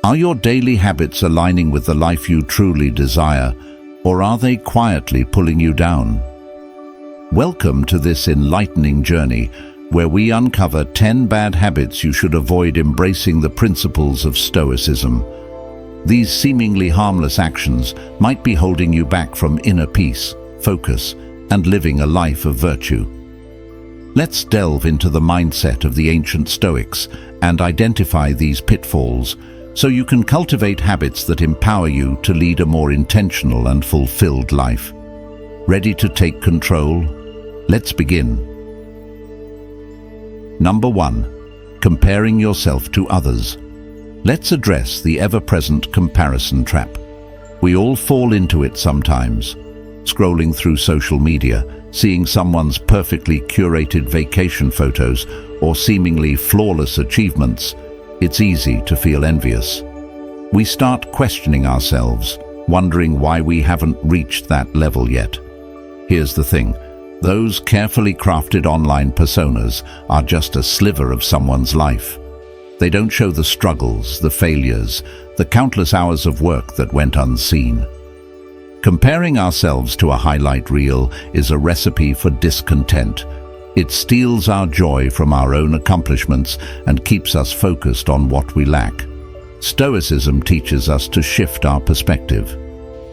Are your daily habits aligning with the life you truly desire, or are they quietly pulling you down? Welcome to this enlightening journey, where we uncover 10 bad habits you should avoid embracing the principles of Stoicism. These seemingly harmless actions might be holding you back from inner peace, focus, and living a life of virtue. Let's delve into the mindset of the ancient Stoics and identify these pitfalls so you can cultivate habits that empower you to lead a more intentional and fulfilled life. Ready to take control? Let's begin. Number 1. Comparing yourself to others. Let's address the ever-present comparison trap. We all fall into it sometimes. Scrolling through social media, seeing someone's perfectly curated vacation photos or seemingly flawless achievements, it's easy to feel envious. We start questioning ourselves, wondering why we haven't reached that level yet. Here's the thing. Those carefully crafted online personas are just a sliver of someone's life. They don't show the struggles, the failures, the countless hours of work that went unseen. Comparing ourselves to a highlight reel is a recipe for discontent. It steals our joy from our own accomplishments and keeps us focused on what we lack. Stoicism teaches us to shift our perspective.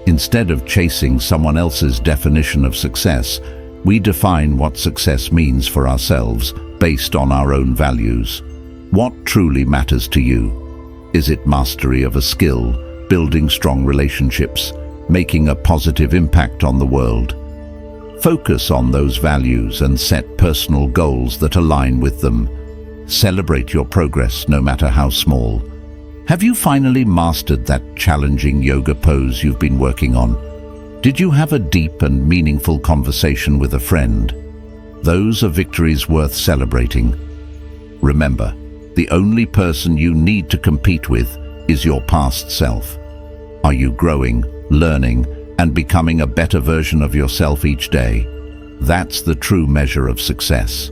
Instead of chasing someone else's definition of success, we define what success means for ourselves based on our own values. What truly matters to you? Is it mastery of a skill, building strong relationships, making a positive impact on the world? Focus on those values and set personal goals that align with them. Celebrate your progress, no matter how small. Have you finally mastered that challenging yoga pose you've been working on? Did you have a deep and meaningful conversation with a friend? Those are victories worth celebrating. Remember, the only person you need to compete with is your past self. Are you growing, learning, and becoming a better version of yourself each day? That's the true measure of success.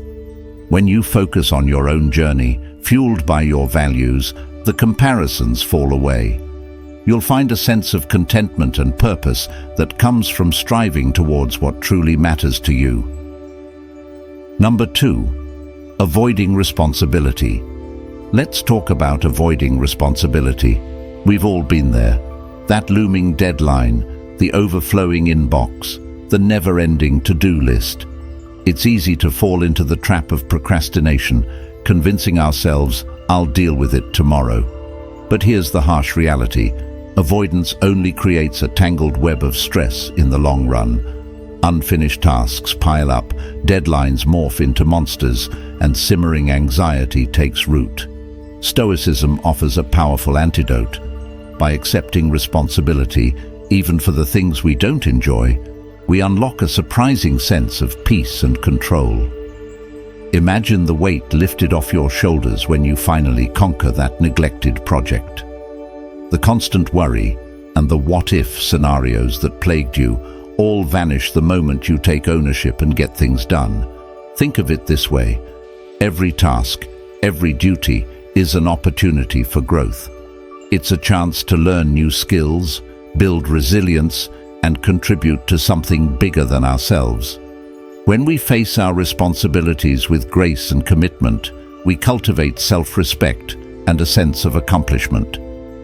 When you focus on your own journey, fueled by your values, the comparisons fall away. You'll find a sense of contentment and purpose that comes from striving towards what truly matters to you. Number 2. Avoiding responsibility. Let's talk about avoiding responsibility. We've all been there. That looming deadline, the overflowing inbox, the never-ending to-do list. It's easy to fall into the trap of procrastination, convincing ourselves, I'll deal with it tomorrow. But here's the harsh reality. Avoidance only creates a tangled web of stress in the long run. Unfinished tasks pile up, deadlines morph into monsters, and simmering anxiety takes root. Stoicism offers a powerful antidote. By accepting responsibility, even for the things we don't enjoy, we unlock a surprising sense of peace and control. Imagine the weight lifted off your shoulders when you finally conquer that neglected project. The constant worry and the what-if scenarios that plagued you all vanish the moment you take ownership and get things done. Think of it this way. Every task, every duty is an opportunity for growth. It's a chance to learn new skills, build resilience, and contribute to something bigger than ourselves. When we face our responsibilities with grace and commitment, we cultivate self-respect and a sense of accomplishment.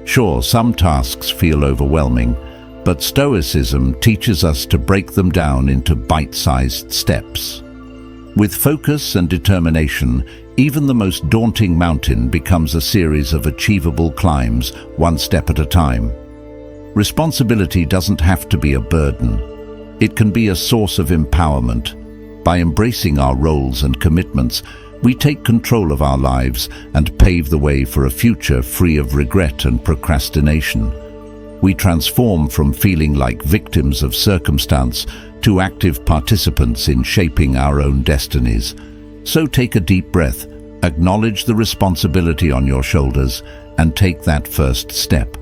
Sure, some tasks feel overwhelming, but Stoicism teaches us to break them down into bite-sized steps. With focus and determination, even the most daunting mountain becomes a series of achievable climbs, one step at a time. Responsibility doesn't have to be a burden. It can be a source of empowerment. By embracing our roles and commitments, we take control of our lives and pave the way for a future free of regret and procrastination. We transform from feeling like victims of circumstance to active participants in shaping our own destinies. So take a deep breath, acknowledge the responsibility on your shoulders, and take that first step.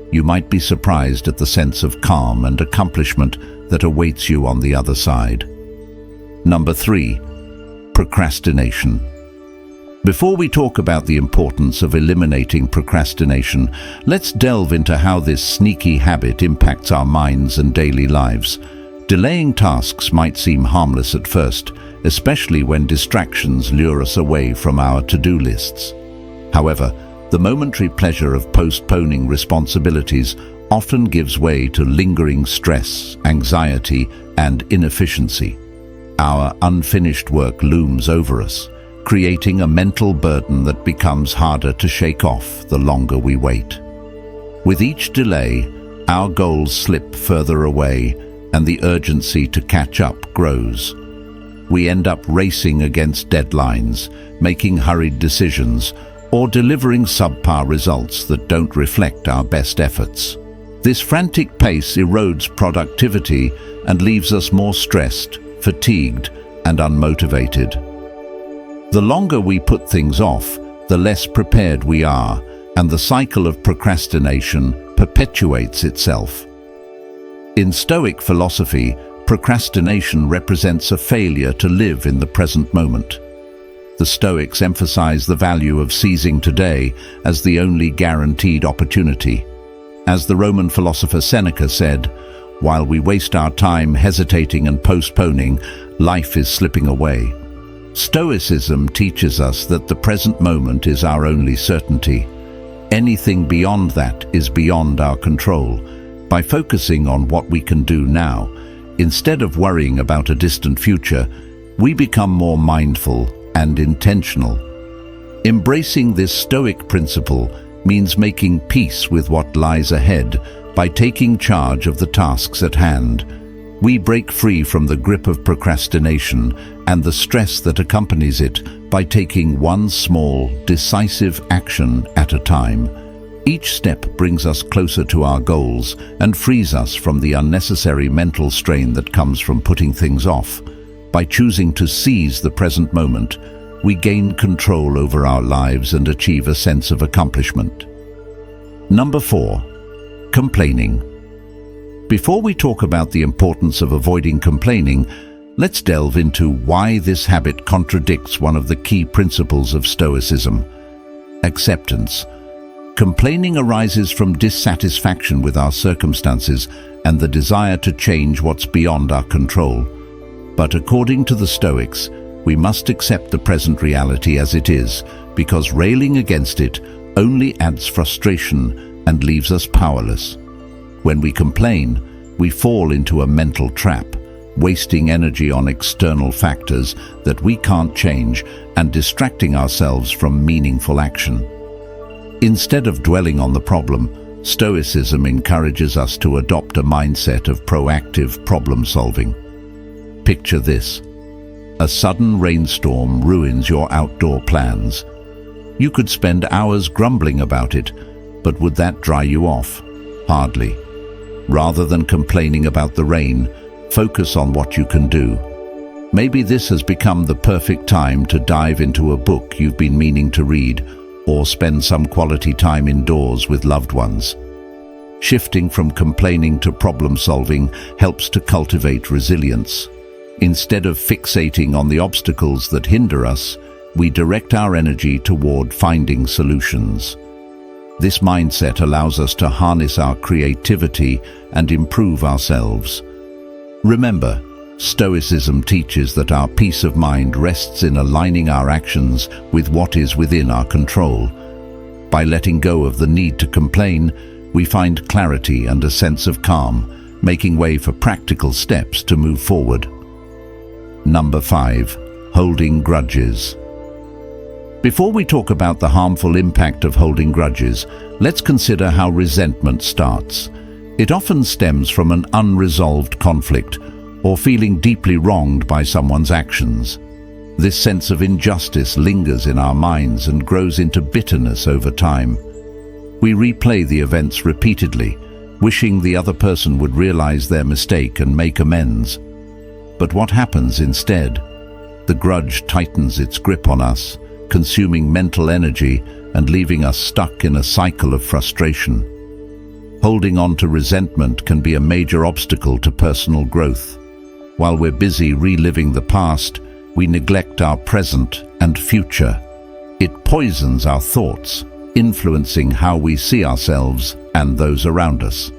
You might be surprised at the sense of calm and accomplishment that awaits you on the other side. Number 3. Procrastination. Before we talk about the importance of eliminating procrastination, let's delve into how this sneaky habit impacts our minds and daily lives. Delaying tasks might seem harmless at first, especially when distractions lure us away from our to-do lists. However, the momentary pleasure of postponing responsibilities often gives way to lingering stress, anxiety, and inefficiency. Our unfinished work looms over us, creating a mental burden that becomes harder to shake off the longer we wait. With each delay, our goals slip further away, and the urgency to catch up grows. We end up racing against deadlines, making hurried decisions, or delivering subpar results that don't reflect our best efforts. This frantic pace erodes productivity and leaves us more stressed, fatigued, and unmotivated. The longer we put things off, the less prepared we are, and the cycle of procrastination perpetuates itself. In Stoic philosophy, procrastination represents a failure to live in the present moment. The Stoics emphasize the value of seizing today as the only guaranteed opportunity. As the Roman philosopher Seneca said, "While we waste our time hesitating and postponing, life is slipping away." Stoicism teaches us that the present moment is our only certainty. Anything beyond that is beyond our control. By focusing on what we can do now, instead of worrying about a distant future, we become more mindful and intentional. Embracing this Stoic principle means making peace with what lies ahead by taking charge of the tasks at hand. We break free from the grip of procrastination and the stress that accompanies it by taking one small, decisive action at a time. Each step brings us closer to our goals and frees us from the unnecessary mental strain that comes from putting things off. By choosing to seize the present moment, we gain control over our lives and achieve a sense of accomplishment. Number 4. Complaining. Before we talk about the importance of avoiding complaining, let's delve into why this habit contradicts one of the key principles of Stoicism: acceptance. Complaining arises from dissatisfaction with our circumstances and the desire to change what's beyond our control. But according to the Stoics, we must accept the present reality as it is, because railing against it only adds frustration and leaves us powerless. When we complain, we fall into a mental trap, wasting energy on external factors that we can't change and distracting ourselves from meaningful action. Instead of dwelling on the problem, Stoicism encourages us to adopt a mindset of proactive problem-solving. Picture this. A sudden rainstorm ruins your outdoor plans. You could spend hours grumbling about it, but would that dry you off? Hardly. Rather than complaining about the rain, focus on what you can do. Maybe this has become the perfect time to dive into a book you've been meaning to read, or spend some quality time indoors with loved ones. Shifting from complaining to problem-solving helps to cultivate resilience. Instead of fixating on the obstacles that hinder us, we direct our energy toward finding solutions. This mindset allows us to harness our creativity and improve ourselves. Remember, Stoicism teaches that our peace of mind rests in aligning our actions with what is within our control. By letting go of the need to complain, we find clarity and a sense of calm, making way for practical steps to move forward. Number 5. Holding grudges. Before we talk about the harmful impact of holding grudges, let's consider how resentment starts. It often stems from an unresolved conflict or feeling deeply wronged by someone's actions. This sense of injustice lingers in our minds and grows into bitterness over time. We replay the events repeatedly, wishing the other person would realize their mistake and make amends. But what happens instead? The grudge tightens its grip on us, consuming mental energy and leaving us stuck in a cycle of frustration. Holding on to resentment can be a major obstacle to personal growth. While we're busy reliving the past, we neglect our present and future. It poisons our thoughts, influencing how we see ourselves and those around us.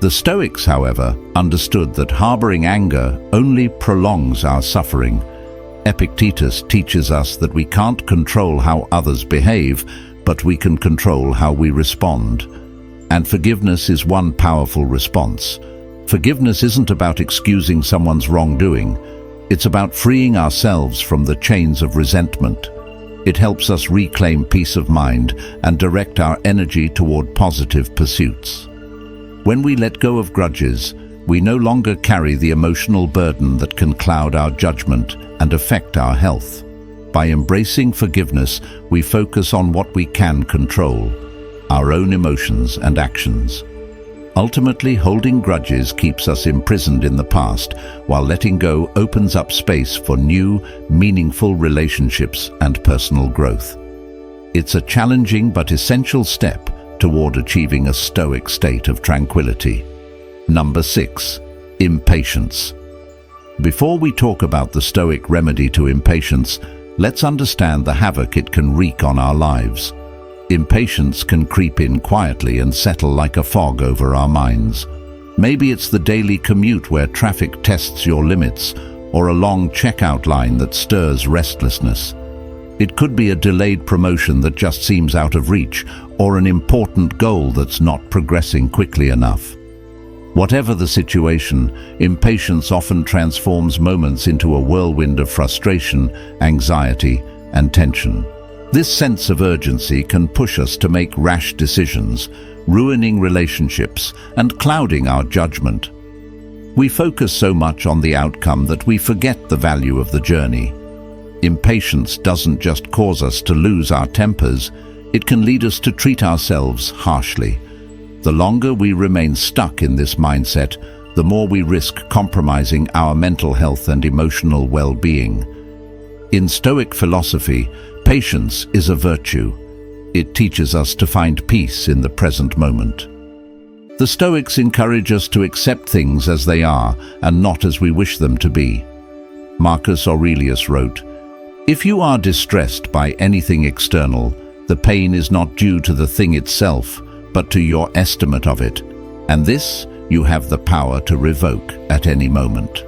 The Stoics, however, understood that harboring anger only prolongs our suffering. Epictetus teaches us that we can't control how others behave, but we can control how we respond. And forgiveness is one powerful response. Forgiveness isn't about excusing someone's wrongdoing. It's about freeing ourselves from the chains of resentment. It helps us reclaim peace of mind and direct our energy toward positive pursuits. When we let go of grudges, we no longer carry the emotional burden that can cloud our judgment and affect our health. By embracing forgiveness, we focus on what we can control, our own emotions and actions. Ultimately, holding grudges keeps us imprisoned in the past, while letting go opens up space for new, meaningful relationships and personal growth. It's a challenging but essential step toward achieving a Stoic state of tranquility. Number 6. Impatience. Before we talk about the Stoic remedy to impatience, let's understand the havoc it can wreak on our lives. Impatience can creep in quietly and settle like a fog over our minds. Maybe it's the daily commute where traffic tests your limits, or a long checkout line that stirs restlessness. It could be a delayed promotion that just seems out of reach, or an important goal that's not progressing quickly enough. Whatever the situation, impatience often transforms moments into a whirlwind of frustration, anxiety, and tension. This sense of urgency can push us to make rash decisions, ruining relationships and clouding our judgment. We focus so much on the outcome that we forget the value of the journey. Impatience doesn't just cause us to lose our tempers, it can lead us to treat ourselves harshly. The longer we remain stuck in this mindset, the more we risk compromising our mental health and emotional well-being. In Stoic philosophy, patience is a virtue. It teaches us to find peace in the present moment. The Stoics encourage us to accept things as they are and not as we wish them to be. Marcus Aurelius wrote, "If you are distressed by anything external, the pain is not due to the thing itself, but to your estimate of it, and this you have the power to revoke at any moment."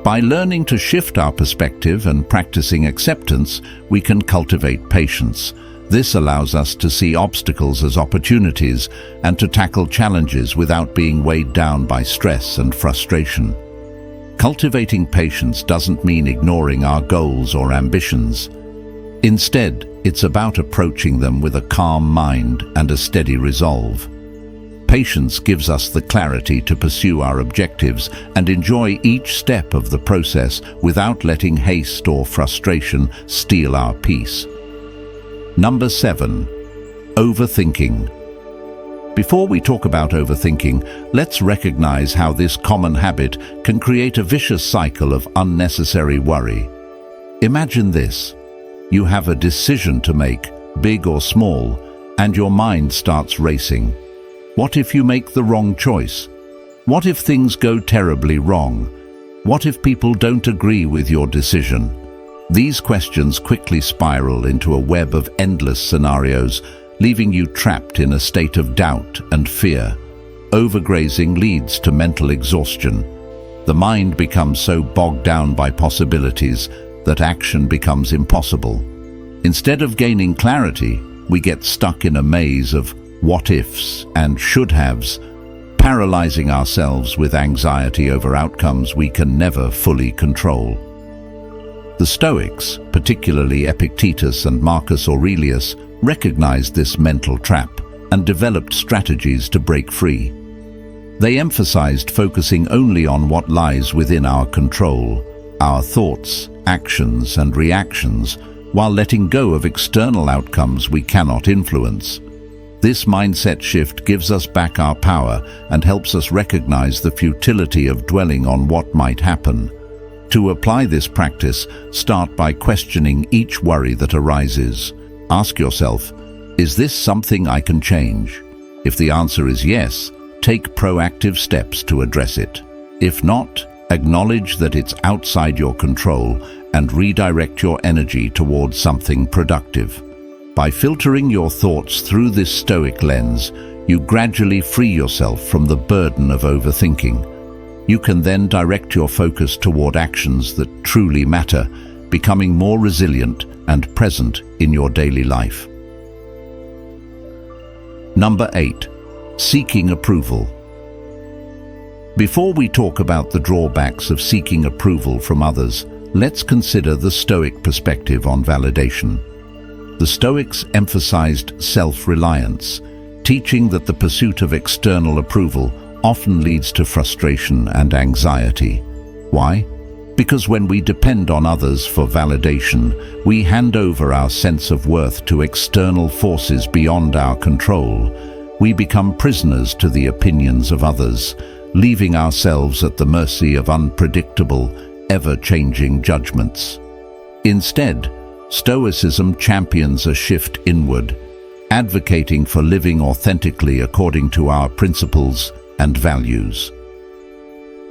By learning to shift our perspective and practicing acceptance, we can cultivate patience. This allows us to see obstacles as opportunities and to tackle challenges without being weighed down by stress and frustration. Cultivating patience doesn't mean ignoring our goals or ambitions. Instead, it's about approaching them with a calm mind and a steady resolve. Patience gives us the clarity to pursue our objectives and enjoy each step of the process without letting haste or frustration steal our peace. Number 7. Overthinking. Before we talk about overthinking, let's recognize how this common habit can create a vicious cycle of unnecessary worry. Imagine this. You have a decision to make, big or small, and your mind starts racing. What if you make the wrong choice? What if things go terribly wrong? What if people don't agree with your decision? These questions quickly spiral into a web of endless scenarios, leaving you trapped in a state of doubt and fear. Overgrazing leads to mental exhaustion. The mind becomes so bogged down by possibilities that action becomes impossible. Instead of gaining clarity, we get stuck in a maze of what-ifs and should-haves, paralyzing ourselves with anxiety over outcomes we can never fully control. The Stoics, particularly Epictetus and Marcus Aurelius, recognized this mental trap and developed strategies to break free. They emphasized focusing only on what lies within our control, our thoughts, actions, and reactions, while letting go of external outcomes we cannot influence. This mindset shift gives us back our power and helps us recognize the futility of dwelling on what might happen. To apply this practice, start by questioning each worry that arises. Ask yourself, is this something I can change? If the answer is yes, take proactive steps to address it. If not, acknowledge that it's outside your control and redirect your energy towards something productive. By filtering your thoughts through this Stoic lens, you gradually free yourself from the burden of overthinking. You can then direct your focus toward actions that truly matter, becoming more resilient and present in your daily life. Number 8. Seeking approval. Before we talk about the drawbacks of seeking approval from others, let's consider the Stoic perspective on validation. The Stoics emphasized self-reliance, teaching that the pursuit of external approval often leads to frustration and anxiety. Why? Because when we depend on others for validation, we hand over our sense of worth to external forces beyond our control. We become prisoners to the opinions of others, leaving ourselves at the mercy of unpredictable, ever-changing judgments. Instead, Stoicism champions a shift inward, advocating for living authentically according to our principles and values.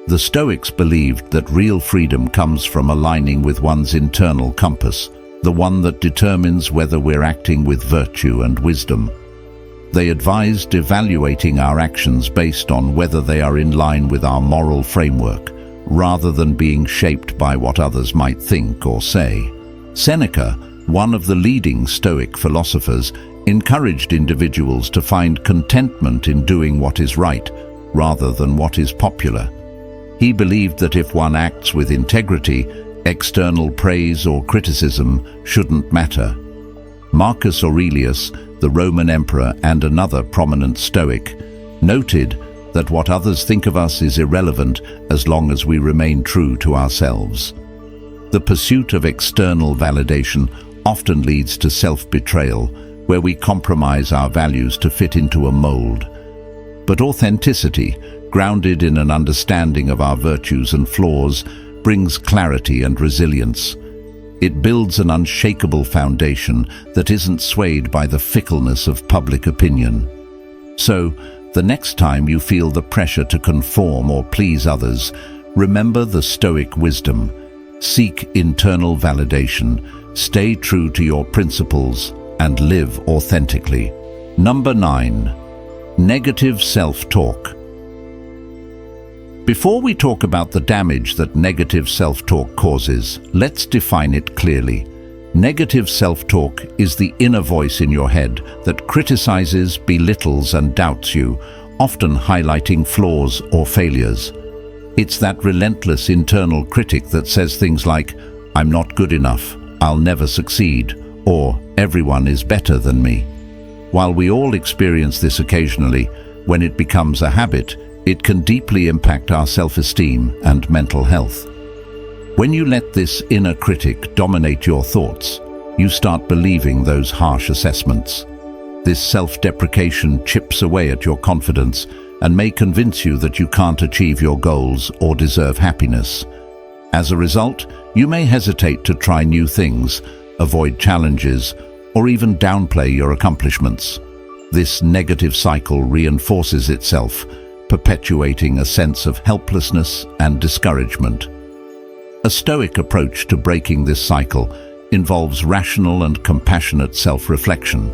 The Stoics believed that real freedom comes from aligning with one's internal compass, the one that determines whether we're acting with virtue and wisdom. They advised evaluating our actions based on whether they are in line with our moral framework, rather than being shaped by what others might think or say. Seneca, one of the leading Stoic philosophers, encouraged individuals to find contentment in doing what is right, rather than what is popular. He believed that if one acts with integrity, external praise or criticism shouldn't matter. Marcus Aurelius, the Roman emperor and another prominent Stoic, noted that what others think of us is irrelevant as long as we remain true to ourselves. The pursuit of external validation often leads to self-betrayal, where we compromise our values to fit into a mold. But authenticity, grounded in an understanding of our virtues and flaws, brings clarity and resilience. It builds an unshakable foundation that isn't swayed by the fickleness of public opinion. So, the next time you feel the pressure to conform or please others, remember the Stoic wisdom. Seek internal validation, stay true to your principles, and live authentically. Number 9. Negative self-talk. Before we talk about the damage that negative self-talk causes, let's define it clearly. Negative self-talk is the inner voice in your head that criticizes, belittles, and doubts you, often highlighting flaws or failures. It's that relentless internal critic that says things like, "I'm not good enough, I'll never succeed," or "everyone is better than me." While we all experience this occasionally, when it becomes a habit, it can deeply impact our self-esteem and mental health. When you let this inner critic dominate your thoughts, you start believing those harsh assessments. This self-deprecation chips away at your confidence and may convince you that you can't achieve your goals or deserve happiness. As a result, you may hesitate to try new things, avoid challenges, or even downplay your accomplishments. This negative cycle reinforces itself, perpetuating a sense of helplessness and discouragement. A Stoic approach to breaking this cycle involves rational and compassionate self-reflection.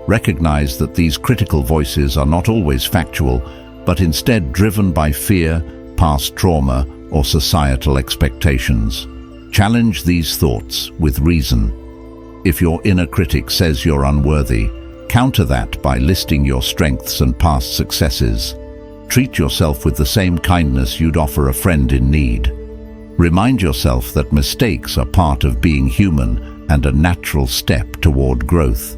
Recognize that these critical voices are not always factual, but instead driven by fear, past trauma, or societal expectations. Challenge these thoughts with reason. If your inner critic says you're unworthy, counter that by listing your strengths and past successes. Treat yourself with the same kindness you'd offer a friend in need. Remind yourself that mistakes are part of being human and a natural step toward growth.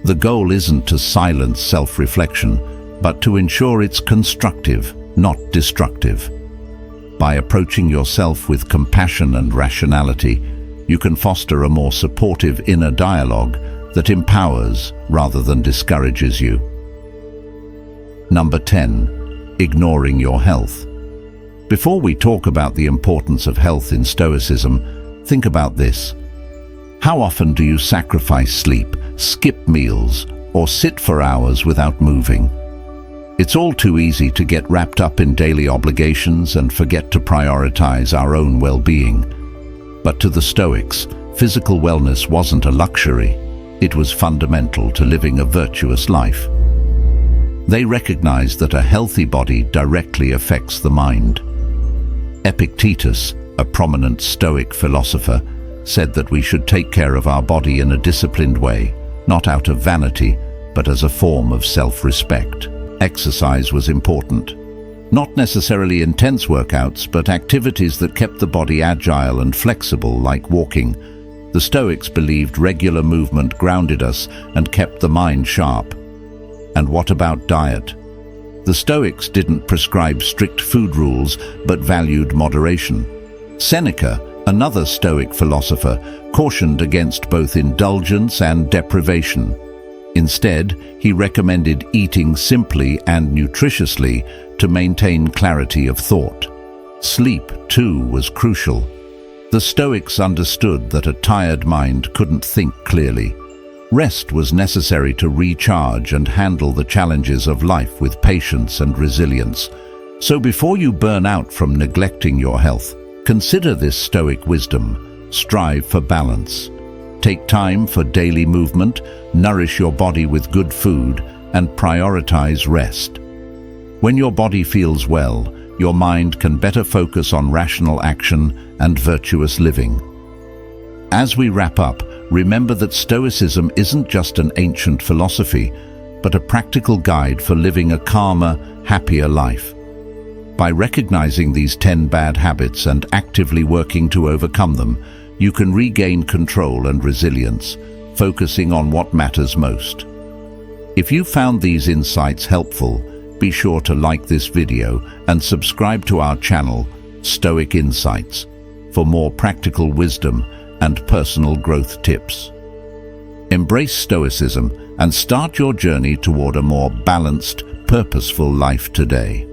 The goal isn't to silence self-reflection, but to ensure it's constructive, not destructive. By approaching yourself with compassion and rationality, you can foster a more supportive inner dialogue that empowers rather than discourages you. Number 10. Ignoring your health. Before we talk about the importance of health in Stoicism, think about this. How often do you sacrifice sleep, skip meals, or sit for hours without moving? It's all too easy to get wrapped up in daily obligations and forget to prioritize our own well-being. But to the Stoics, physical wellness wasn't a luxury. It was fundamental to living a virtuous life. They recognized that a healthy body directly affects the mind. Epictetus, a prominent Stoic philosopher, said that we should take care of our body in a disciplined way, not out of vanity, but as a form of self-respect. Exercise was important. Not necessarily intense workouts, but activities that kept the body agile and flexible, like walking. The Stoics believed regular movement grounded us and kept the mind sharp. And what about diet? The Stoics didn't prescribe strict food rules, but valued moderation. Seneca, another Stoic philosopher, cautioned against both indulgence and deprivation. Instead, he recommended eating simply and nutritiously to maintain clarity of thought. Sleep, too, was crucial. The Stoics understood that a tired mind couldn't think clearly. Rest was necessary to recharge and handle the challenges of life with patience and resilience. So before you burn out from neglecting your health, consider this Stoic wisdom. Strive for balance. Take time for daily movement, nourish your body with good food, and prioritize rest. When your body feels well, your mind can better focus on rational action and virtuous living. As we wrap up, remember that Stoicism isn't just an ancient philosophy, but a practical guide for living a calmer, happier life. By recognizing these 10 bad habits and actively working to overcome them, you can regain control and resilience, focusing on what matters most. If you found these insights helpful, be sure to like this video and subscribe to our channel, Stoic Insights, for more practical wisdom and personal growth tips. Embrace Stoicism and start your journey toward a more balanced, purposeful life today.